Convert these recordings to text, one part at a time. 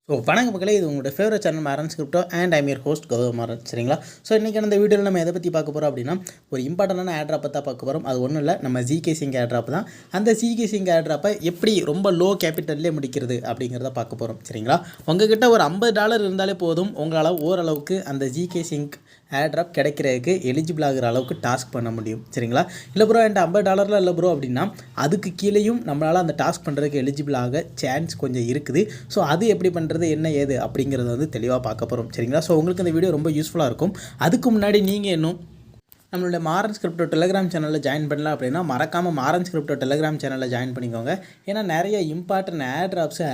So வணக்கம் மக்களே, இது உங்களோட favourite channel Maran's crypto and I'm your host Gautham Maran. சரிங்களா? ஸோ இன்றைக்கி அந்த வீடியோவில் நம்ம எதை பற்றி பார்க்க போகிறோம் அப்படின்னா, ஒரு இம்பார்ட்டண்டான ஏர்ட்ராப்பை தான் பார்க்க போகிறோம். அது ஒன்றும் இல்லை, நம்ம Zksync Airdrop தான். அந்த Zksync Airdropை எப்படி ரொம்ப லோ கேபிட்டல்லே முடிக்கிறது அப்படிங்கிறத பார்க்க போகிறோம். சரிங்களா? உங்ககிட்ட ஒரு $50 இருந்தாலே போதும், உங்களால் ஓரளவுக்கு அந்த Zksync Airdrop கிடைக்கிறதுக்கு எலிஜிபிள் ஆகிற அளவுக்கு டாஸ்க் பண்ண முடியும். சரிங்களா? இல்லை ப்ரோ, என்கிட்ட $50 இல்லை ப்ரோ அப்படின்னா, அதுக்கு கீழேயும் நம்மளால் அந்த டாஸ்க் பண்ணுறதுக்கு எலிஜிபிள் ஆக சான்ஸ் கொஞ்சம் இருக்குது. ஸோ அது எப்படி பண்ணுறது, என்ன ஏது அப்படிங்கிறத வந்து தெளிவாக பார்க்க போகிறோம். சரிங்களா? ஸோ உங்களுக்கு இந்த வீடியோ ரொம்ப யூஸ்ஃபுல்லாக இருக்கும். அதுக்கு முன்னாடி நீங்கள் இன்னும் நம்மளுடைய மாரன்ஸ் கிரிப்டோ டெலிகிராம் சேனலில் ஜாயின் பண்ணலாம் அப்படின்னா, மறக்காமல் மாரன்ஸ் கிரிப்டோ டெலிகிராம் சேனலில் ஜாயின் பண்ணிக்கோங்க. ஏன்னா நிறைய இம்பார்ட்டன்ட்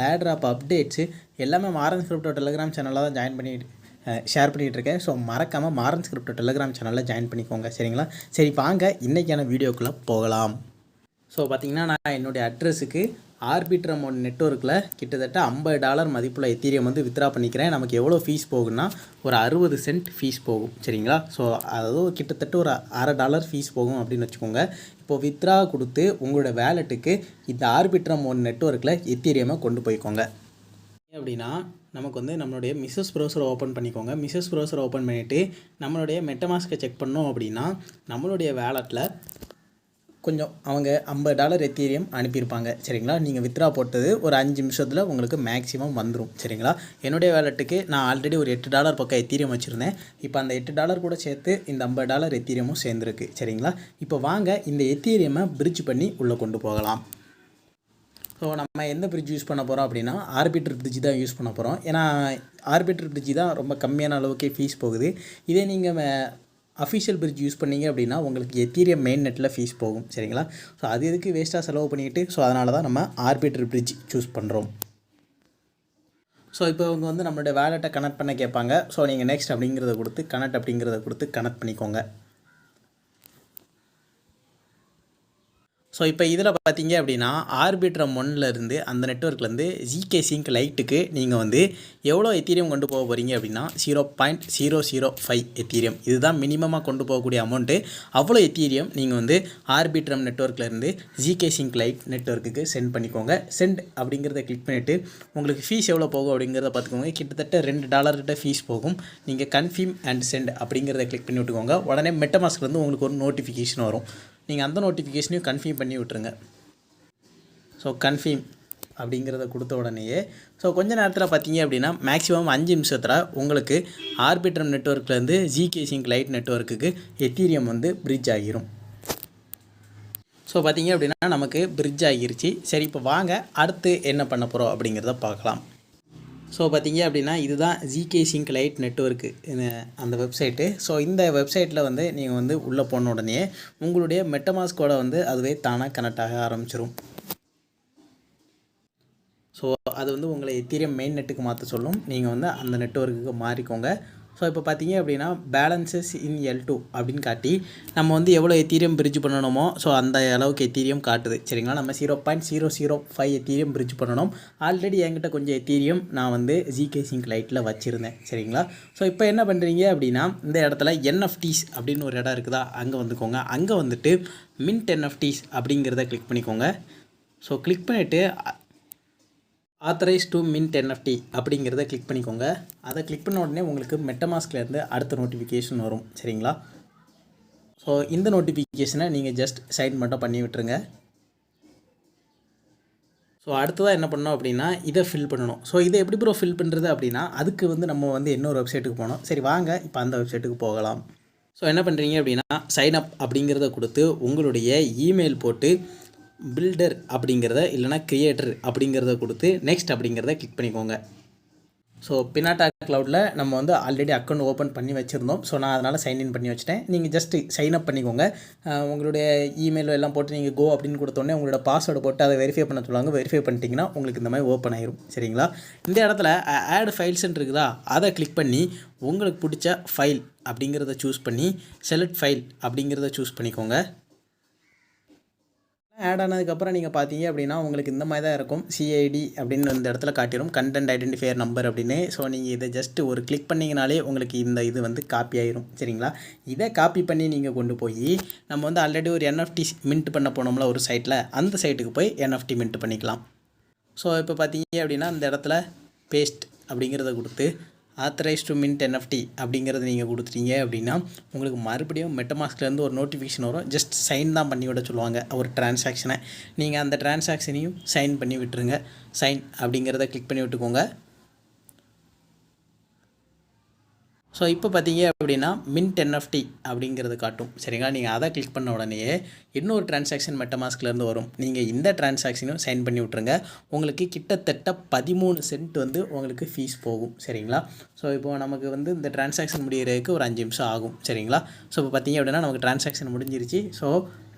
ஏர்ட்ராப் அப்டேட்ஸு எல்லாமே மாரன்ஸ் கிரிப்டோ டெலிகிராம் சேனலில் தான் ஷேர் பண்ணிகிட்டு இருக்கேன். ஸோ மறக்காமல் மாரன்ஸ் கிரிப்டோ டெலிகிராம் சேனலில் ஜாயின் பண்ணிக்கோங்க. சரிங்களா? சரி, வாங்க இன்றைக்கான வீடியோக்குள்ளே போகலாம். ஸோ பார்த்திங்கன்னா, நான் என்னுடைய அட்ரஸுக்கு ஆர்பிட்ரம் நெட்வொர்க்கில் கிட்டத்தட்ட $50 மதிப்புள்ள எத்தீரியம் வந்து வித்ரா பண்ணிக்கிறேன். நமக்கு எவ்வளோ ஃபீஸ் போகுன்னா, ஒரு 60 சென்ட் ஃபீஸ் போகும். சரிங்களா? ஸோ அதாவது கிட்டத்தட்ட ஒரு $1/2 ஃபீஸ் போகும் அப்படின்னு வச்சுக்கோங்க. இப்போது வித்ரா கொடுத்து உங்களோட வேலெட்டுக்கு இந்த ஆர்பிட்ரம் நெட்வொர்க்கில் எத்தீரியமை கொண்டு போய்க்கோங்க. அப்படின்னா நமக்கு வந்து நம்மளுடைய மிஸ்ஸஸ் ப்ரௌசரை ஓப்பன் பண்ணிக்கோங்க. மிஸ்ஸஸ் ப்ரௌசரை ஓப்பன் பண்ணிவிட்டு நம்மளுடைய மெட்டமாஸ்கை செக் பண்ணோம் அப்படின்னா, நம்மளுடைய வேலெட்டில் கொஞ்சம் அவங்க $50 எத்தீரியம் அனுப்பியிருப்பாங்க. சரிங்களா? நீங்கள் வித்ரா போட்டது ஒரு 5 நிமிஷத்தில் உங்களுக்கு மேக்ஸிமம் வந்துடும். சரிங்களா? என்னுடைய வேலெட்டுக்கு நான் ஆல்ரெடி ஒரு $8 பக்கம் எத்தீரியம் வச்சுருந்தேன். இப்போ அந்த $8 கூட சேர்த்து இந்த $50 எத்தீரியமும் சேர்ந்துருக்கு. சரிங்களா? இப்போ வாங்க இந்த எத்தீரியமை பிரிட்ஜ் பண்ணி உள்ளே கொண்டு போகலாம். ஸோ நம்ம எந்த பிரிட்ஜ் யூஸ் பண்ண போகிறோம் அப்படின்னா, ஆர்பிட்டர் பிரிட்ஜ் தான் யூஸ் பண்ண போகிறோம். ஏன்னா ஆர்பிட்டர் பிரிட்ஜ் தான் ரொம்ப கம்மியான அளவுக்கே ஃபீஸ் போகுது. இதே நீங்கள் அஃபிஷியல் பிரிட்ஜ் யூஸ் பண்ணிங்க அப்படின்னா உங்களுக்கு எத்தீரியம் மெயின் நெட்டில் ஃபீஸ் போகும். சரிங்களா? ஸோ அது எதுக்கு வேஸ்ட்டாக செலவு பண்ணிக்கிட்டு, ஸோ அதனால தான் நம்ம ஆர்பிட்டர் பிரிட்ஜ் சூஸ் பண்ணுறோம். ஸோ இப்போ அவங்க வந்து நம்மளுடைய வேலெட்டை கனெக்ட் பண்ண கேட்பாங்க. ஸோ நீங்கள் நெக்ஸ்ட் அப்படிங்கிறத கொடுத்து கனெக்ட் பண்ணிக்கோங்க. ஸோ இப்போ இதில் பார்த்தீங்க அப்படின்னா, ஆர்பிட்ரம் 1லேருந்து அந்த நெட்வொர்க்லேருந்து Zksync லைட்டுக்கு நீங்கள் வந்து எவ்வளோ எத்தீரியம் கொண்டு போக போகிறீங்க அப்படின்னா, 0.005 எத்தீரியம். இதுதான் மினிமமாக கொண்டு போகக்கூடிய அமௌண்ட்டு. அவ்வளோ எத்தீரியம் நீங்கள் வந்து ஆர்பிட்ரம் நெட்வொர்க்லேருந்து Zksync லைட் நெட்வொர்க்குக்கு சென்ட் பண்ணிக்கோங்க. சென்ட் அப்படிங்கிறத கிளிக் பண்ணிவிட்டு உங்களுக்கு ஃபீஸ் எவ்வளோ போகும் அப்படிங்கிறத பார்த்துக்கோங்க. கிட்டத்தட்ட $2 கிட்ட ஃபீஸ் போகும். நீங்கள் கன்ஃபார்ம் அண்ட் சென்ட் அப்படிங்கிறத கிளிக் பண்ணி விட்டுக்கோங்க. உடனே மெட்டமாஸ்க்லேருந்து உங்களுக்கு ஒரு நோட்டிஃபிகேஷன் வரும். நீங்கள் அந்த நோட்டிஃபிகேஷனையும் கன்ஃபார்ம் பண்ணி விட்டுருங்க. ஸோ கன்ஃபார்ம் அப்படிங்கிறத கொடுத்த உடனேயே கொஞ்ச நேரத்தில் பார்த்தீங்க அப்படின்னா, மேக்ஸிமம் 5 நிமிஷத்தில் உங்களுக்கு ஆர்பிட்ரம் நெட்வொர்க்லேருந்து Zksync லைட் நெட்வொர்க்குக்கு எத்தீரியம் வந்து பிரிட்ஜ் ஆகிரும். ஸோ பார்த்தீங்க அப்படின்னா நமக்கு பிரிட்ஜ் ஆகிருச்சு. சரி, இப்போ வாங்க அடுத்து என்ன பண்ண போகிறோம் அப்படிங்கிறத பார்க்கலாம். ஸோ பார்த்தீங்க அப்படின்னா, இதுதான் Zksync லைட் நெட்வொர்க்கு அந்த வெப்சைட்டு. ஸோ இந்த வெப்சைட்டில் வந்து நீங்கள் வந்து உள்ளே போன உடனே உங்களுடைய மெட்டமாஸ்கோட வந்து அதுவே தானாக கனெக்ட் ஆக ஆரம்பிச்சிடும். ஸோ அது வந்து உங்களை எத்தீரியம் மெயின் நெட்டுக்கு மாற்ற சொல்லும். நீங்கள் வந்து அந்த நெட்வொர்க்குக்கு மாறிக்கோங்க. ஸோ இப்போ பார்த்தீங்க அப்படின்னா, பேலன்சஸ் இன் L2 அப்படின்னு காட்டி நம்ம வந்து எவ்வளோ எத்தீரியம் பிரிட்ஜ் பண்ணணுமோ ஸோ அந்த அளவுக்கு எத்தீரியம் காட்டுது. சரிங்களா? நம்ம 0.005 எத்தீரியம் பிரிட்ஜ் பண்ணணும். ஆல்ரெடி என்கிட்ட கொஞ்சம் எத்தீரியம் நான் வந்து Zksync லைட்டில் வச்சுருந்தேன். சரிங்களா? ஸோ இப்போ என்ன பண்ணுறீங்க அப்படின்னா, இந்த இடத்துல NFTs அப்படின்னு ஒரு இடம் இருக்குதா, அங்கே வந்துக்கோங்க. அங்கே வந்துட்டு மின்ட் NFTs அப்படிங்கிறத கிளிக் பண்ணிக்கோங்க. ஸோ கிளிக் பண்ணிவிட்டு ஆத்தரைஸ் டு மின்ட் NFT அப்படிங்கிறத கிளிக் பண்ணிக்கோங்க. அதை கிளிக் பண்ண உடனே உங்களுக்கு மெட்டமாஸ்க்லேருந்து அடுத்த நோட்டிஃபிகேஷன் வரும். சரிங்களா? ஸோ இந்த நோட்டிஃபிகேஷனை நீங்கள் ஜஸ்ட் சைன் மட்டும் பண்ணி விட்டுருங்க. ஸோ அடுத்ததாக என்ன பண்ணோம் அப்படின்னா, இதை ஃபில் பண்ணணும். ஸோ இதை எப்படி ப்ரோ ஃபில் பண்ணுறது அப்படின்னா, அதுக்கு வந்து நம்ம வந்து இன்னொரு வெப்சைட்டுக்கு போகணும். சரி, வாங்க இப்போ அந்த வெப்சைட்டுக்கு போகலாம். ஸோ என்ன பண்ணுறீங்க அப்படின்னா, சைன் அப் அப்படிங்கிறத கொடுத்து உங்களுடைய இமெயில் போட்டு பில்டர் அப்படிங்கிறத இல்லைனா கிரியேட்டர் அப்படிங்கிறத கொடுத்து நெக்ஸ்ட் அப்படிங்கிறத கிளிக் பண்ணிக்கோங்க. ஸோ பினாட்டா க்ளவுடில் நம்ம வந்து ஆல்ரெடி அக்கௌண்ட் ஓப்பன் பண்ணி வச்சுருந்தோம். ஸோ நான் அதனால் சைன்இன் பண்ணி வச்சுட்டேன். நீங்கள் ஜஸ்ட் சைன் அப் பண்ணிக்கோங்க. உங்களுடைய இமெயில் எல்லாம் போட்டு நீங்கள் கோ அப்படின்னு கொடுத்தோடனே உங்களோட பாஸ்வேர்டு போட்டு அதை வெரிஃபை பண்ண சொல்லுவாங்க. வெரிஃபை பண்ணிட்டீங்கன்னா உங்களுக்கு இந்த மாதிரி ஓப்பன் ஆயிரும். சரிங்களா? இந்த இடத்துல ஆட் ஃபைல்ஸ்ன்னு இருக்குதா, அதை கிளிக் பண்ணி உங்களுக்கு பிடிச்ச ஃபைல் அப்படிங்கிறத சூஸ் பண்ணி செலக்ட் ஃபைல் அப்படிங்கிறத சூஸ் பண்ணிக்கோங்க. ஆட் ஆனதுக்கப்புறம் நீங்கள் பார்த்தீங்க அப்படின்னா உங்களுக்கு இந்த மாதிரி தான் இருக்கும். CID அப்படின்னு இந்த இடத்துல காட்டிடும், கண்டென்ட் ஐடென்டிஃபையர் நம்பர் அப்படின்னு. ஸோ நீங்கள் இதை ஜஸ்ட்டு ஒரு கிளிக் பண்ணிங்கனாலே உங்களுக்கு இந்த இது வந்து காப்பி ஆயிரும். சரிங்களா? இதை காப்பி பண்ணி நீங்கள் கொண்டு போய் நம்ம வந்து ஆல்ரெடி ஒரு NFT மின்ட் பண்ண போனோம்ல ஒரு சைட்டில், அந்த சைட்டுக்கு போய் NFT மின்ட் பண்ணிக்கலாம். ஸோ இப்போ பார்த்தீங்க அப்படின்னா இந்த இடத்துல பேஸ்ட் அப்படிங்கிறத கொடுத்து ஆத்தரைஸ் டு மின்ட் NFT அப்படிங்கிறத நீங்கள் கொடுத்துட்டீங்க அப்படின்னா உங்களுக்கு மறுபடியும் மெட்டமாஸ்க்லேருந்து ஒரு நோட்டிஃபிகேஷன் வரும். ஜஸ்ட் சைன் தான் பண்ணி விட சொல்லுவாங்க ஒரு டிரான்சாக்ஷனை. நீங்கள் அந்த டிரான்சாக்ஷனையும் சைன் பண்ணி விட்டுருங்க. சைன் அப்படிங்கிறத கிளிக் பண்ணி விட்டுக்கோங்க. ஸோ இப்போ பார்த்தீங்க அப்படின்னா மின்ட் NFT அப்படிங்கிறது காட்டும். சரிங்களா, நீங்கள் அதை கிளிக் பண்ண உடனேயே இன்னொரு டிரான்சாக்ஷன் மெட்டமாஸ்க்லேருந்து வரும். நீங்கள் இந்த டிரான்சாக்ஷனும் சைன் பண்ணி விட்ருங்க. உங்களுக்கு கிட்டத்தட்ட 13 சென்ட் வந்து உங்களுக்கு ஃபீஸ் போகும். சரிங்களா, ஸோ இப்போது நமக்கு வந்து இந்த டிரான்சாக்ஷன் முடிகிறதுக்கு ஒரு 5 நிமிஷம் ஆகும். சரிங்களா, ஸோ இப்போ பார்த்தீங்க அப்படின்னா நமக்கு டிரான்சாக்ஷன் முடிஞ்சிருச்சு. ஸோ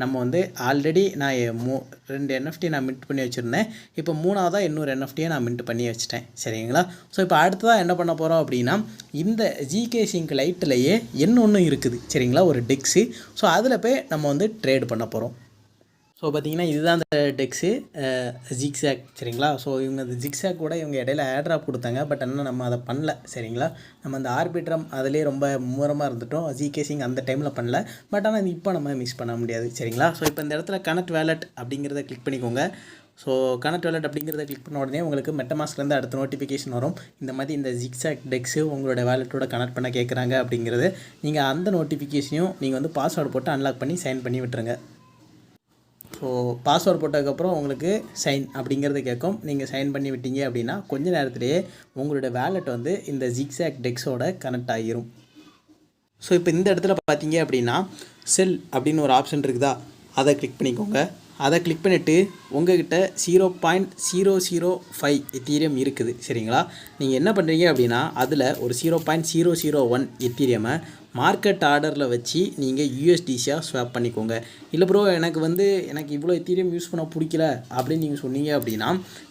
நம்ம வந்து ஆல்ரெடி நான் 2 NFT நான் மின்ட் பண்ணி வச்சுருந்தேன். இப்போ 3ஆவதாக இன்னொரு NFTயை நான் மின்ட் பண்ணி வச்சுட்டேன். சரிங்களா, ஸோ இப்போ அடுத்ததாக என்ன பண்ண போகிறோம் அப்படின்னா இந்த Zksync லைட்லேயே இன்னொன்று இருக்குது. சரிங்களா, ஒரு டெக்ஸு. ஸோ அதில் போய் நம்ம வந்து ட்ரேட் பண்ண போகிறோம். ஸோ பார்த்திங்கன்னா இதுதான் அந்த டெக்ஸு Zksync. சரிங்களா, ஸோ இவங்க அந்த Zksync கூட இவங்க இடையில airdrop கொடுத்தாங்க. பட் ஆனால் நம்ம அதை பண்ணல. சரிங்களா, நம்ம அந்த ஆர்பிட்ரம் அதிலே ரொம்ப மும்முரமாக இருந்துட்டோம். Zksync அந்த டைமில் பண்ணல. பட் ஆனால் இப்போ நம்ம மிஸ் பண்ண முடியாது. சரிங்களா, ஸோ இப்போ இந்த இடத்துல கனெக்ட் வேலட் அப்படிங்கிறத கிளிக் பண்ணிக்கோங்க. ஸோ கனெக்ட் வேலட் அப்படிங்கிறத கிளிக் பண்ண உடனே உங்களுக்கு மெட்டமாஸ்க்லேருந்து அடுத்த நோட்டிஃபிகேஷன் வரும். இந்த மாதிரி இந்த Zksync டெக்ஸு உங்களோட வேலட்டோட கனெக்ட் பண்ண கேட்குறாங்க அப்படிங்கிறது. நீங்கள் அந்த நோட்டிஃபிகேஷனையும் நீங்கள் வந்து பாஸ்வேர்டு போட்டு அன்லாக் பண்ணி சைன் பண்ணி விட்டுருங்க. ஸோ பாஸ்வேர்டு போட்டதுக்கப்புறம் உங்களுக்கு சைன் அப்படிங்கிறது கேட்கும். நீங்கள் சைன் பண்ணி விட்டீங்க அப்படின்னா கொஞ்ச நேரத்திலேயே உங்களோட வேலட் வந்து இந்த Zksync டெக்ஸோட கனெக்ட் ஆகிரும். ஸோ இப்போ இந்த இடத்துல பார்த்தீங்க அப்படின்னா செல் அப்படின்னு ஒரு ஆப்ஷன் இருக்குதா, அதை கிளிக் பண்ணிக்கோங்க. அதை கிளிக் பண்ணிவிட்டு உங்கள்கிட்ட 0.005 எத்தீரியம் இருக்குது. சரிங்களா, நீங்கள் என்ன பண்ணுறீங்க அப்படின்னா அதில் ஒரு 0.001 எத்தீரியமை மார்க்கெட் ஆர்டரில் வச்சு நீங்கள் USDCயாக ஸ்வாப் பண்ணிக்கோங்க. இல்லை ப்ரோ எனக்கு இவ்வளோ எத்தீரியம் யூஸ் பண்ண பிடிக்கல அப்படின்னு நீங்கள் சொன்னீங்க அப்படின்னா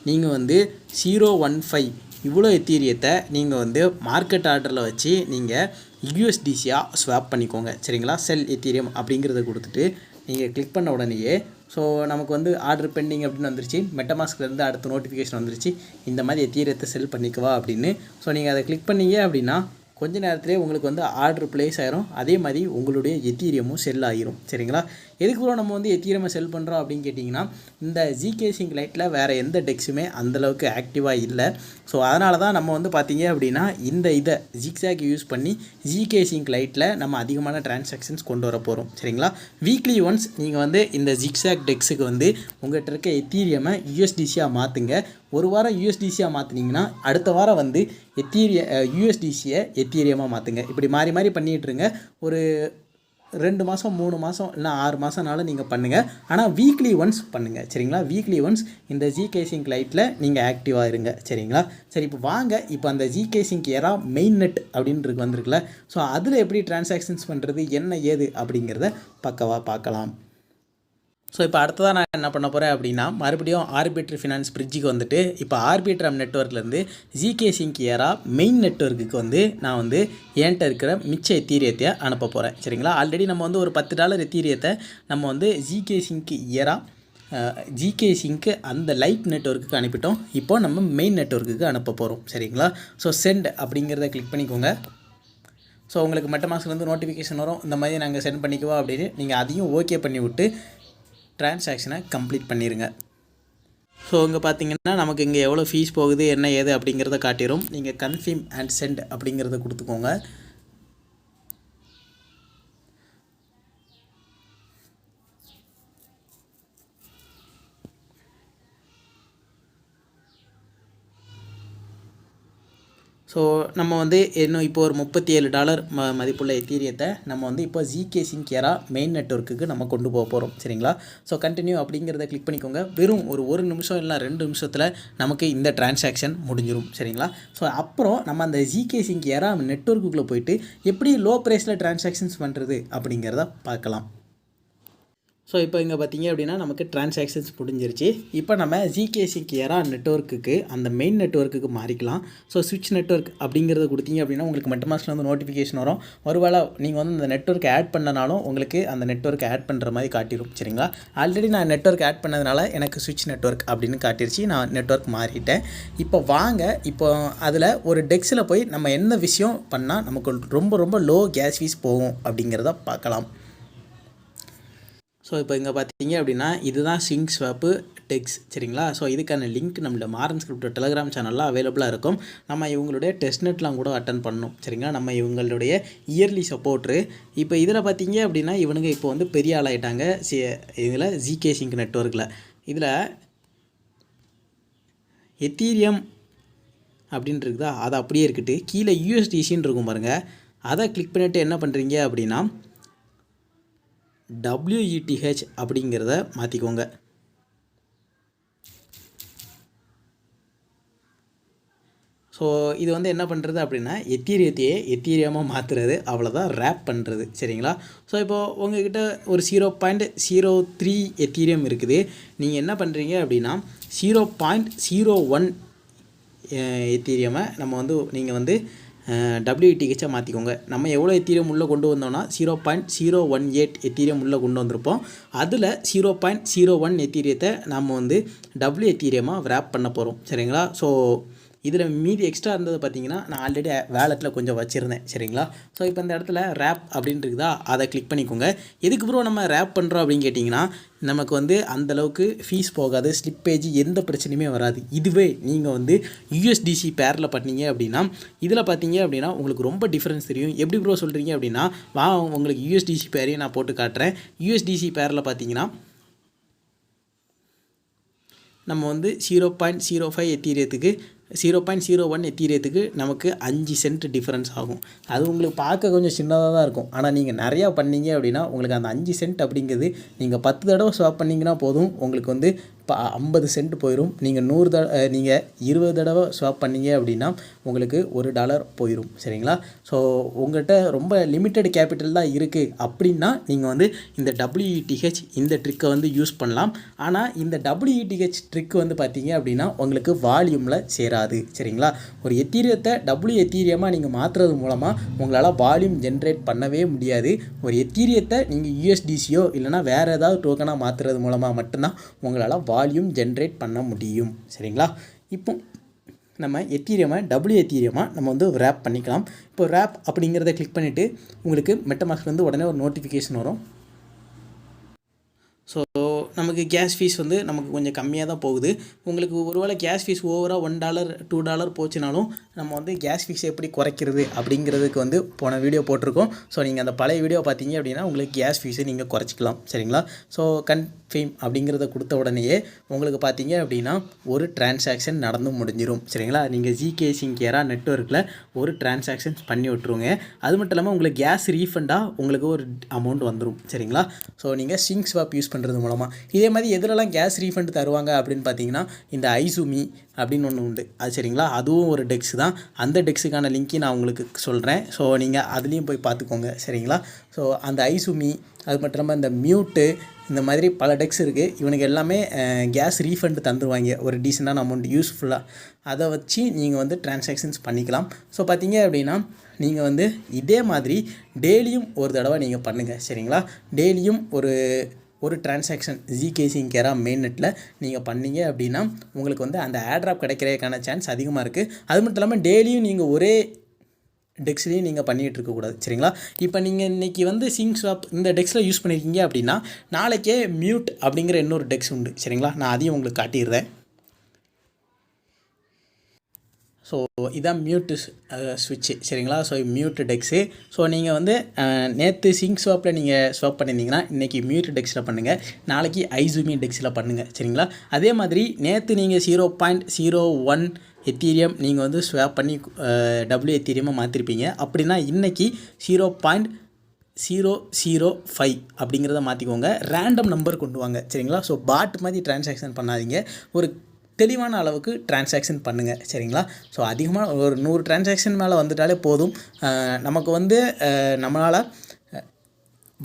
நீங்கள் வந்து 0.15 இவ்வளோ எத்தீரியத்தை நீங்கள் வந்து மார்க்கெட் ஆர்டரில் வச்சு நீங்கள் USDCயாக ஸ்வாப் பண்ணிக்கோங்க. சரிங்களா, செல் எத்தீரியம் அப்படிங்கிறத கொடுத்துட்டு நீங்கள் கிளிக் பண்ண உடனேயே ஸோ நமக்கு வந்து ஆர்டர் பெண்டிங் அப்படின்னு வந்துருச்சு. மெட்டமாஸ்க்லேருந்து அடுத்த நோட்டிஃபிகேஷன் வந்துருச்சு, இந்த மாதிரி எத்தீரியத்தை செல் பண்ணிக்குவா அப்படின்னு. ஸோ நீங்கள் அதை கிளிக் பண்ணீங்க அப்படின்னா கொஞ்ச நேரத்திலே உங்களுக்கு வந்து ஆர்டர் ப்ளேஸ் ஆயிரும். அதே மாதிரி உங்களுடைய எத்தீரியமும் செல் ஆகிரும். சரிங்களா, எதுக்கு கூட நம்ம வந்து எத்தீரியமை செல் பண்ணுறோம் அப்படின்னு கேட்டிங்கன்னா இந்த Zksync லைட்டில் வேறு எந்த டெக்ஸுமே அந்தளவுக்கு ஆக்டிவாக இல்லை. ஸோ அதனால தான் நம்ம வந்து பார்த்திங்க அப்படின்னா இந்த Zksync யூஸ் பண்ணி Zksync லைட்டில் நம்ம அதிகமான டிரான்சாக்ஷன்ஸ் கொண்டு வர போகிறோம். சரிங்களா, வீக்லி ஒன்ஸ் நீங்கள் வந்து இந்த Zksync டெக்ஸுக்கு வந்து உங்கள்கிட்ட இருக்க எத்தீரியமை USDCயாக மாற்றுங்க. ஒரு வாரம் USDCயாக மாற்றினீங்கன்னா அடுத்த வாரம் வந்து USDCயை எத்தீரியமாக மாற்றுங்க. இப்படி மாறி மாறி பண்ணிகிட்ருங்க. ஒரு 2 மாதம் 3 மாதம் இல்லை 6 மாதம்னாலும் நீங்கள் பண்ணுங்கள். ஆனால் வீக்லி ஒன்ஸ் பண்ணுங்கள். சரிங்களா, வீக்லி ஒன்ஸ் இந்த Zksync லைட்டில் நீங்கள் ஆக்டிவாக இருங்க. சரிங்களா, சரி இப்போ வாங்க இப்போ அந்த Zksync ஏரா மெயின் நெட் அப்படின்னு வந்திருக்குல்ல, ஸோ அதில் எப்படி டிரான்சாக்ஷன்ஸ் பண்ணுறது என்ன ஏது அப்படிங்கிறத பார்க்கலாம். ஸோ இப்போ அடுத்ததாக நான் என்ன பண்ண போகிறேன் அப்படின்னா மறுபடியும் ஆர்பிட்ரி ஃபினான்ஸ் பிரிட்ஜுக்கு வந்துட்டு இப்போ ஆர்பிட்ரம் நெட்வொர்க்லேருந்து Zksync ஏரா மெயின் நெட்வொர்க்குக்கு வந்து நான் வந்து என்கிட்ட இருக்கிற மிச்ச எத்தீரியத்தை அனுப்ப போகிறேன். சரிங்களா, ஆல்ரெடி நம்ம வந்து ஒரு $10 எத்தீரியத்தை நம்ம வந்து Zksync ஏரா Zksync அந்த லைட் நெட்வொர்க்குக்கு அனுப்பிட்டோம். இப்போ நம்ம மெயின் நெட்வொர்க்குக்கு அனுப்ப போகிறோம். சரிங்களா, ஸோ சென்ட் அப்படிங்கிறத கிளிக் பண்ணிக்கோங்க. ஸோ உங்களுக்கு மெட்டமாஸ்க்லேருந்து நோட்டிஃபிகேஷன் வரும், இந்த மாதிரி நாங்கள் சென்ட் பண்ணிக்குவோம் அப்படின்னு. நீங்கள் அதையும் ஓகே பண்ணி விட்டு டிரான்சாக்ஷனை கம்ப்ளீட் பண்ணிடுங்க. ஸோ இங்கே பார்த்தீங்கன்னா நமக்கு இங்கே எவ்வளோ ஃபீஸ் போகுது என்ன ஏது அப்படிங்கிறத காட்டிடும். நீங்கள் கன்ஃபார்ம் அண்ட் சென்ட் அப்படிங்கிறத கொடுத்துக்கோங்க. ஸோ நம்ம வந்து இன்னும் இப்போ ஒரு $37 மதிப்புள்ள எத்தீரியத்தை நம்ம வந்து இப்போ Zksync ஏரா மெயின் நெட்வொர்க்குக்கு நம்ம கொண்டு போக போகிறோம். சரிங்களா, ஸோ கண்டினியூ அப்படிங்கிறத கிளிக் பண்ணிக்கோங்க. வெறும் ஒரு நிமிஷம் இல்லை 2 நிமிஷத்தில் நமக்கு இந்த டிரான்சாக்ஷன் முடிஞ்சிடும். சரிங்களா, ஸோ அப்புறம் நம்ம அந்த Zksync ஏரா நெட்வொர்க்குள்ளே போயிட்டு எப்படி லோ ப்ரைஸில் டிரான்சாக்ஷன்ஸ் பண்ணுறது அப்படிங்கிறத பார்க்கலாம். ஸோ இப்போ இங்கே பார்த்தீங்க அப்படின்னா நமக்கு டிரான்சாக்ஷன்ஸ் முடிஞ்சிருச்சு. இப்போ நம்ம Zksync ஏரா நெட்வொர்க்குக்கு அந்த மெயின் நெட்வொர்க்குக்கு மாறிக்கலாம். ஸோ ஸ்விட்ச் நெட்வொர்க் அப்படிங்கிறத கொடுத்தீங்க அப்படின்னா உங்களுக்கு மெட்டமாஸ்க்ல வந்து நோட்டிஃபிகேஷன் வரும். ஒருவேளை நீங்கள் வந்து அந்த நெட்வொர்க் ஆட் பண்ணனாலும் உங்களுக்கு அந்த நெட்வொர்க் ஆட் பண்ணுற மாதிரி காட்டிடும். சரிங்களா, ஆல்ரெடி நான் நெட்வொர்க் ஆட் பண்ணதுனால எனக்கு ஸ்விட்ச் நெட்வொர்க் அப்படின்னு காட்டிருச்சு. நான் நெட்வொர்க் மாறிட்டேன். இப்போ வாங்க இப்போ அதில் ஒரு டெக்ஸில் போய் நம்ம என்ன விஷயம் பண்ணால் நமக்கு ரொம்ப லோ கேஸ் ஃபீஸ் போகும் அப்படிங்கிறத பார்க்கலாம். ஸோ இப்போ இங்கே பார்த்தீங்க அப்படின்னா இதுதான் சிங்க் ஸ்வாப்பு டெக்ஸ் சரிங்களா. ஸோ இதுக்கான லிங்க் நம்மளோட மாரன்ஸ் கிரிப்டோ டெலகிராம் சேனலில் அவைலபிளாக இருக்கும். நம்ம இவங்களுடைய டெஸ்ட்நெட்லாம் கூட அட்டன் பண்ணணும் சரிங்களா. நம்ம இவங்களுடைய இயர்லி சப்போர்ட்ரு. இப்போ இதில் பார்த்தீங்க அப்படின்னா இவனுங்க இப்போ வந்து பெரிய ஆளாயிட்டாங்க. இதில் Zksync நெட்வொர்க்கில் இதில் எத்தீரியம் அப்படின்னு இருக்குதா, அது அப்படியே இருக்கட்டு கீழே USDCன்னு இருக்கும் பாருங்கள். அதை கிளிக் பண்ணிவிட்டு என்ன பண்ணுறீங்க அப்படின்னா WETH அப்படிங்கிறத மாற்றிக்கோங்க. ஸோ இது வந்து என்ன பண்ணுறது அப்படின்னா எத்தீரியத்தையே எத்தீரியமாக மாற்றுறது, அவ்வளோதான் ரேப் பண்ணுறது சரிங்களா. ஸோ இப்போது உங்கள்கிட்ட ஒரு 0.03 எத்தீரியம் இருக்குது. நீங்கள் என்ன பண்ணுறீங்க அப்படின்னா 0.01 எத்தீரியமை நம்ம வந்து நீங்கள் வந்து WETH மாற்றிக்கோங்க. நம்ம எவ்வளோ எத்தீரியம் உள்ளே கொண்டு வந்தோம்னா 0.018 எத்தீரியம் உள்ளே கொண்டு வந்திருப்போம். அதில் 0.01 எத்தீரியத்தை நம்ம வந்து எத்தீரியமாக ரேப் பண்ண போகிறோம் சரிங்களா. ஸோ இதில் மீதி எக்ஸ்ட்ரா இருந்தது பார்த்தீங்கன்னா நான் ஆல்ரெடி வேலெட்டில் கொஞ்சம் வச்சுருந்தேன் சரிங்களா. ஸோ இப்போ இந்த இடத்துல ரேப் அப்படின்னு இருக்குதா, அதை கிளிக் பண்ணிக்கோங்க. எதுக்கு ப்ரோ நம்ம ரேப் பண்ணுறோம் அப்படின்னு கேட்டிங்கன்னா நமக்கு வந்து அந்தளவுக்கு ஃபீஸ் போகாது, ஸ்லிப்பேஜ் எந்த பிரச்சனையுமே வராது. இதுவே நீங்கள் வந்து USDC பேரில் பண்ணீங்க அப்படின்னா இதில் பார்த்தீங்க அப்படின்னா உங்களுக்கு ரொம்ப டிஃப்ரென்ஸ் தெரியும். எப்படி ப்ரோ சொல்கிறீங்க அப்படின்னா உங்களுக்கு USDC பேரையும் நான் போட்டு காட்டுறேன். USDC பேரில் பார்த்தீங்கன்னா நம்ம வந்து 0.05 எத்தீரியத்துக்கு 0.01 எத்தீரியத்துக்கு நமக்கு 5 சென்ட் டிஃப்ரென்ஸ் ஆகும். அது உங்களுக்கு பார்க்க கொஞ்சம் சின்னதாக தான் இருக்கும். ஆனால் நீங்கள் நிறையா பண்ணீங்க அப்படின்னா உங்களுக்கு அந்த 5 சென்ட் அப்படிங்கிறது நீங்கள் 10 தடவை ஸ்வாப் பண்ணிங்கன்னா போதும், உங்களுக்கு வந்து இப்போ 50 சென்ட் போயிடும். நீங்கள் 20 தடவை ஸ்வாப் பண்ணீங்க அப்படின்னா உங்களுக்கு $1 போயிடும் சரிங்களா. ஸோ உங்கள்கிட்ட ரொம்ப லிமிட்டட் கேபிட்டல் தான் இருக்குது அப்படின்னா நீங்கள் வந்து இந்த WETH இந்த ட்ரிக்கை வந்து யூஸ் பண்ணலாம். ஆனால் இந்த WETH ட்ரிக் வந்து பார்த்தீங்க அப்படின்னா உங்களுக்கு வால்யூமில் சேராது சரிங்களா. ஒரு எத்தீரியத்தை எத்தீரியமாக நீங்கள் மாற்றுறது மூலமாக உங்களால் வால்யூம் ஜென்ரேட் பண்ணவே முடியாது. ஒரு எத்தீரியத்தை நீங்கள் USDCயோ இல்லைனா வேறு ஏதாவது டோக்கனாக மாற்றுறது மூலமாக மட்டும்தான் உங்களால் வால்யூம் ஜென்ரேட் பண்ண முடியும் சரிங்களா. இப்போ நம்ம எத்தீரியமை எத்தீரியமாக நம்ம வந்து ரேப் பண்ணிக்கலாம். இப்போ ரேப் அப்படிங்கிறத கிளிக் பண்ணிவிட்டு உங்களுக்கு மெட்டமாஸ்க்லேருந்து உடனே ஒரு நோட்டிஃபிகேஷன் வரும். ஸோ நமக்கு கேஸ் ஃபீஸ் வந்து நமக்கு கொஞ்சம் கம்மியாக தான் போகுது. உங்களுக்கு ஒருவேளை கேஸ் ஃபீஸ் ஓவராக $1 $2 போச்சுனாலும் நம்ம வந்து கேஸ் ஃபீஸ் எப்படி குறைக்கிறது அப்படிங்கிறதுக்கு வந்து போன வீடியோ போட்டிருக்கோம். ஸோ நீங்கள் அந்த பழைய வீடியோ பார்த்தீங்க அப்படின்னா உங்களுக்கு கேஸ் ஃபீஸை நீங்கள் குறைச்சிக்கலாம் சரிங்களா. ஸோ கன்ஃபர்ம் அப்படிங்கிறத கொடுத்த உடனேயே உங்களுக்கு பார்த்தீங்க அப்படின்னா ஒரு டிரான்சாக்ஷன் நடந்து முடிஞ்சிடும் சரிங்களா. நீங்கள் Zksync நெட்வொர்க்கில் ஒரு டிரான்சாக்ஷன்ஸ் பண்ணி விட்ருங்க. அது மட்டும் இல்லாமல் உங்களுக்கு கேஸ் ரீஃபண்டாக உங்களுக்கு ஒரு அமௌண்ட் வந்துடும் சரிங்களா. ஸோ நீங்கள் சிங்க் ஸ்வாப் யூஸ் பண்ணுறது மூலமாக இதே மாதிரி எதுலலாம் கேஸ் ரீஃபண்ட் தருவாங்க அப்படின்னு பார்த்தீங்கன்னா இந்த ஐசுமி அப்படின்னு ஒன்று உண்டு அது சரிங்களா. அதுவும் ஒரு டெக்ஸ் தான். அந்த டெக்ஸுக்கான லிங்க்கையும் நான் உங்களுக்கு சொல்கிறேன். ஸோ நீங்கள் அதுலேயும் போய் பார்த்துக்கோங்க சரிங்களா. ஸோ அந்த ஐசுமி அது மட்டும் இல்லாமல் இந்த மியூட்டு இந்த மாதிரி பல டெக்ஸ் இருக்குது. இவனுக்கு எல்லாமே கேஸ் ரீஃபண்ட் தந்துடுவாங்க ஒரு டீசெண்டான அமௌண்ட் யூஸ்ஃபுல்லாக. அதை வச்சு நீங்கள் வந்து டிரான்சாக்ஷன்ஸ் பண்ணிக்கலாம். ஸோ பார்த்தீங்க அப்படின்னா நீங்கள் வந்து இதே மாதிரி டெய்லியும் ஒரு தடவை நீங்கள் பண்ணுங்கள் சரிங்களா. டெய்லியும் ஒரு டிரான்சாக்ஷன் Zksync மெயின் நெட்டில் நீங்கள் பண்ணீங்க அப்படின்னா உங்களுக்கு வந்து அந்த ஏர்ட்ராப் கிடைக்கிறதுக்கான சான்ஸ் அதிகமாக இருக்குது. அது மட்டும் இல்லாமல் டெய்லியும் நீங்கள் ஒரே டெக்ஸ்லேயும் நீங்கள் பண்ணிகிட்டு இருக்கக்கூடாது சரிங்களா. இப்போ நீங்கள் இன்றைக்கி வந்து சிங்க் ஸ்வாப் இந்த டெக்ஸில் யூஸ் பண்ணியிருக்கீங்க அப்படின்னா நாளைக்கே மியூட் அப்படிங்கிற இன்னொரு டெக்ஸ் உண்டு சரிங்களா. நான் அதையும் உங்களுக்கு காட்டிடுறேன். ஸோ இதான் மியூட்டு ஸ்விட்சு சரிங்களா. So mute டெக்ஸு. ஸோ நீங்கள் வந்து நேற்று சிங்க் ஸ்வாப்பில் நீங்கள் ஸ்வாப் பண்ணியிருந்தீங்கன்னா இன்றைக்கி மியூட் டெக்ஸில் பண்ணுங்கள், நாளைக்கு ஐசுமி டெக்ஸில் பண்ணுங்கள் சரிங்களா. அதே மாதிரி நேற்று நீங்கள் 0.01 எத்தீரியம் நீங்கள் வந்து ஸ்வாப் பண்ணி எத்தீரியமாக மாற்றிருப்பீங்க அப்படின்னா இன்றைக்கி 0.005 அப்படிங்கிறத மாற்றிக்கோங்க. ரேண்டம் நம்பர் கொண்டு வாங்க சரிங்களா. ஸோ பாட் மாதிரி டிரான்சாக்ஷன் பண்ணாதீங்க, ஒரு தெளிவான அளவுக்கு டிரான்சாக்ஷன் பண்ணுங்கள் சரிங்களா. ஸோ அதிகமாக ஒரு 100 டிரான்சாக்ஷன் மேலே வந்துட்டாலே போதும். நமக்கு வந்து நம்மளால்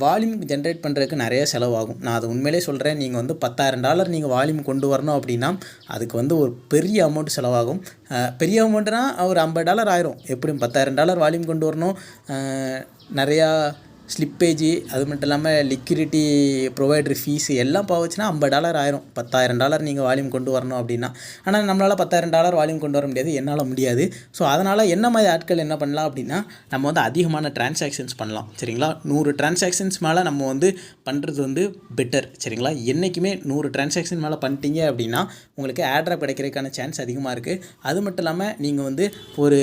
வால்யூம் ஜென்ரேட் பண்ணுறதுக்கு நிறைய செலவாகும். நான் அது உண்மையிலே சொல்கிறேன். நீங்கள் வந்து $10,000 நீங்கள் வால்யூம் கொண்டு வரணும் அப்படின்னா அதுக்கு வந்து ஒரு பெரிய அமௌண்ட் செலவாகும். பெரிய அமௌண்ட்னா ஒரு $50 ஆயிரும். எப்படியும் $10,000 வால்யூம் கொண்டு வரணும், நிறையா ஸ்லிப்பேஜ் அது மட்டும் இல்லாமல் லிக்விடிட்டி ப்ரொவைடர் ஃபீஸ் எல்லாம் போச்சுன்னா $50 ஆயிரும். $10,000 நீங்கள் வால்யூம் கொண்டு வரணும் அப்படின்னா. ஆனால் நம்மளால் $10,000 வால்யூம் கொண்டு வர முடியாது, என்னால் முடியாது. ஸோ அதனால் என்ன மாதிரி ஆட்கள் என்ன பண்ணலாம் அப்படின்னா, நம்ம வந்து அதிகமான டிரான்சாக்ஷன்ஸ் பண்ணலாம். சரிங்களா, 100 டிரான்சாக்ஷன்ஸ் மேலே நம்ம வந்து பண்ணுறது வந்து பெட்டர். சரிங்களா, என்றைக்குமே 100 டிரான்சாக்ஷன் மேலே பண்ணிட்டீங்க அப்படின்னா உங்களுக்கு ஏர்ட்ராப் கிடைக்கிறதுக்கான சான்ஸ் அதிகமாக இருக்குது. அது மட்டும் இல்லாமல் நீங்கள் வந்து ஒரு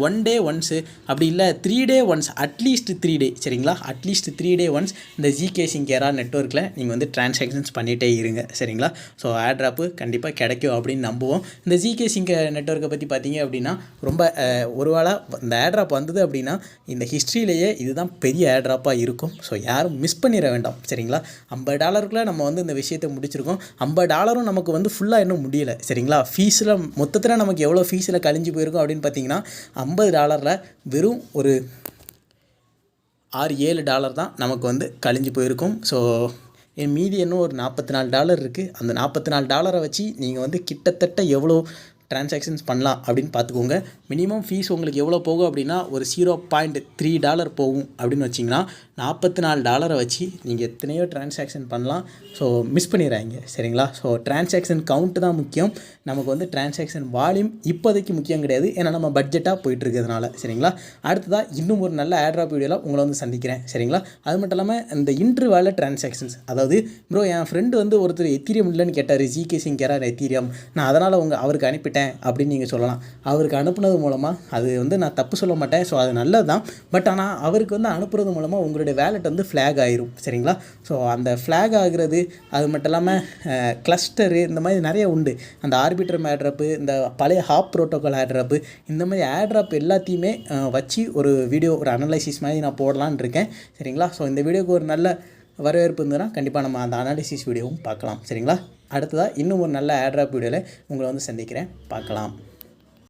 1 day ஒன்ஸு அப்படி இல்லை 3 day ஒன்ஸ், அட்லீஸ்ட் 3 day, சரிங்களா, அட்லீஸ்ட் 3 day ஒன்ஸ் இந்த Zksync Airdrop நெட்வொர்க்கில் நீங்கள் வந்து டிரான்சாக்ஷன்ஸ் பண்ணிகிட்டே இருங்க. சரிங்களா, ஸோ ஏர்ட்ராப்பு கண்டிப்பாக கிடைக்கும் அப்படின்னு நம்புவோம். இந்த Zksync நெட்வொர்க்கை பற்றி பார்த்தீங்க அப்படின்னா ரொம்ப ஒருவேளை இந்த ஏர்ட்ராப் வந்தது அப்படின்னா இந்த ஹிஸ்ட்ரியிலேயே இதுதான் பெரிய ஏர்ட்ராப்பாக இருக்கும். ஸோ யாரும் மிஸ் பண்ணிட வேண்டாம். சரிங்களா, $50 நம்ம வந்து இந்த விஷயத்தை முடிச்சிருக்கோம். $50 நமக்கு வந்து ஃபுல்லாக இன்னும் முடியலை. சரிங்களா, ஃபீஸில் மொத்தத்தில் நமக்கு எவ்வளோ ஃபீஸில் கழிஞ்சு போயிருக்கும் அப்படின்னு பார்த்தீங்கன்னா $50 வெறும் ஒரு $6-7 தான் நமக்கு வந்து கழிஞ்சு போயிருக்கும். ஸோ மீதி இன்னும் ஒரு $44 இருக்குது. அந்த $44 வச்சு நீங்கள் வந்து கிட்டத்தட்ட எவ்வளோ டிரான்சாக்ஷன்ஸ் பண்ணலாம் அப்படின்னு பார்த்துக்கோங்க. மினிமம் ஃபீஸ் உங்களுக்கு எவ்வளோ போகும் அப்படின்னா ஒரு $0.3 போகும் அப்படின்னு வச்சிங்கன்னா $44 வச்சு நீங்கள் எத்தனையோ டிரான்சாக்ஷன் பண்ணலாம். ஸோ மிஸ் பண்ணிடுறாங்க. சரிங்களா, ஸோ டிரான்சாக்ஷன் கவுண்ட்டு தான் முக்கியம். நமக்கு வந்து டிரான்சாக்ஷன் வால்யூம் இப்போதைக்கு முக்கியம் கிடையாது, ஏன்னா நம்ம பட்ஜெட்டாக போயிட்டுருக்கிறதுனால. சரிங்களா, அடுத்ததாக இன்னும் ஒரு நல்ல ஏர்ட்ராப் வீடியோவில் உங்களை வந்து சந்திக்கிறேன். சரிங்களா, அது மட்டும் இல்லாமல் இந்த இன்டர்வாலில் டிரான்சாக்ஷன்ஸ், அதாவது ப்ரோ என் ஃப்ரெண்டு வந்து ஒருத்தர் எத்தீரியம் இல்லைன்னு கேட்டார், Zksync Airdrop எத்தீரியம், நான் அதனால் அவருக்கு அனுப்பிட்டேன் அப்படின்னு நீங்கள் சொல்லலாம். அவருக்கு அனுப்புனது மூலமாக அது வந்து நான் தப்பு சொல்ல மாட்டேன், ஸோ அது நல்லது தான். பட் ஆனால் அவருக்கு வந்து அனுப்புறது மூலமாக உங்களுடைய வேலெட் வந்து ஃப்ளாக் ஆயிரும். சரிங்களா, ஸோ அந்த ஃப்ளாக் ஆகிறது அது மட்டும் இல்லாமல் கிளஸ்டரு இந்த மாதிரி நிறைய உண்டு. அந்த ஆர்பிட்ரம் ஏர்ட்ராப்பு, இந்த பழைய ஹாப் ப்ரோட்டோக்கால் ஏர்ட்ராப்பு, இந்த மாதிரி ஏர்ட்ராப் எல்லாத்தையுமே வச்சு ஒரு வீடியோ, ஒரு அனலைசிஸ் மாதிரி நான் போடலான்னு இருக்கேன். சரிங்களா, ஸோ இந்த வீடியோக்கு ஒரு நல்ல வரவேற்பு இருந்ததுன்னா கண்டிப்பாக நம்ம அந்த அனாலிசிஸ் வீடியோவும் பார்க்கலாம். சரிங்களா, அடுத்ததாக இன்னும் ஒரு நல்ல ஏர்ட்ராப் வீடியோவில் உங்களை வந்து சந்திக்கிறேன். பார்க்கலாம்.